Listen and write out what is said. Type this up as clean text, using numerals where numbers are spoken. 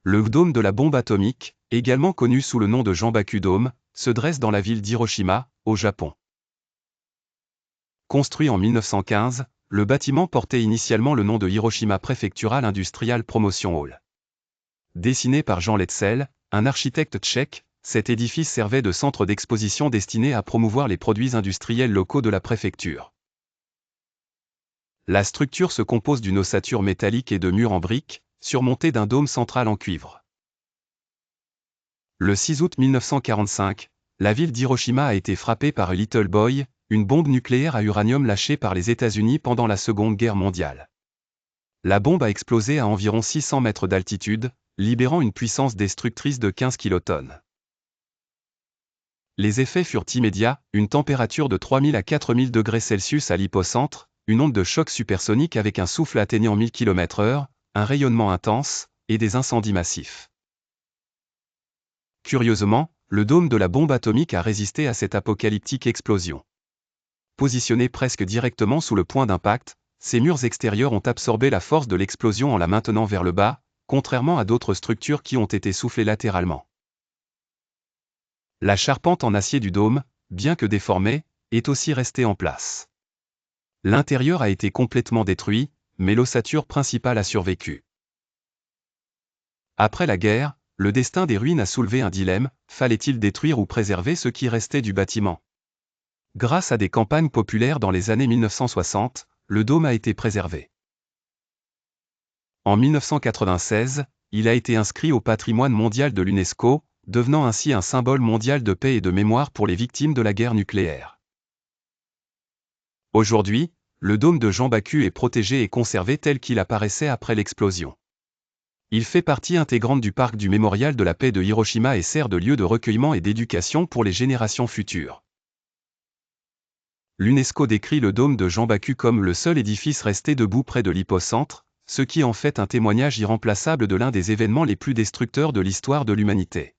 Le dôme de la bombe atomique, également connu sous le nom de Janbaku Dome, se dresse dans la ville d'Hiroshima, au Japon. Construit en 1915, le bâtiment portait initialement le nom de Hiroshima Prefectural Industrial Promotion Hall. Dessiné par Jean Letzel, un architecte tchèque, cet édifice servait de centre d'exposition destiné à promouvoir les produits industriels locaux de la préfecture. La structure se compose d'une ossature métallique et de murs en briques, surmontés d'un dôme central en cuivre. Le 6 août 1945, la ville d'Hiroshima a été frappée par Little Boy, une bombe nucléaire à uranium lâchée par les États-Unis pendant la Seconde Guerre mondiale. La bombe a explosé à environ 600 mètres d'altitude, libérant une puissance destructrice de 15 kilotonnes. Les effets furent immédiats, une température de 3000 à 4000 degrés Celsius à l'hypocentre, une onde de choc supersonique avec un souffle atteignant 1000 km/h, un rayonnement intense, et des incendies massifs. Curieusement, le dôme de la bombe atomique a résisté à cette apocalyptique explosion. Positionné presque directement sous le point d'impact, ses murs extérieurs ont absorbé la force de l'explosion en la maintenant vers le bas, contrairement à d'autres structures qui ont été soufflées latéralement. La charpente en acier du dôme, bien que déformée, est aussi restée en place. L'intérieur a été complètement détruit, mais l'ossature principale a survécu. Après la guerre, le destin des ruines a soulevé un dilemme, fallait-il détruire ou préserver ce qui restait du bâtiment? Grâce à des campagnes populaires dans les années 1960, le dôme a été préservé. En 1996, il a été inscrit au patrimoine mondial de l'UNESCO, devenant ainsi un symbole mondial de paix et de mémoire pour les victimes de la guerre nucléaire. Aujourd'hui, le dôme de Janbaku est protégé et conservé tel qu'il apparaissait après l'explosion. Il fait partie intégrante du parc du Mémorial de la paix de Hiroshima et sert de lieu de recueillement et d'éducation pour les générations futures. L'UNESCO décrit le dôme de Janbaku comme le seul édifice resté debout près de l'hypocentre, ce qui en fait un témoignage irremplaçable de l'un des événements les plus destructeurs de l'histoire de l'humanité.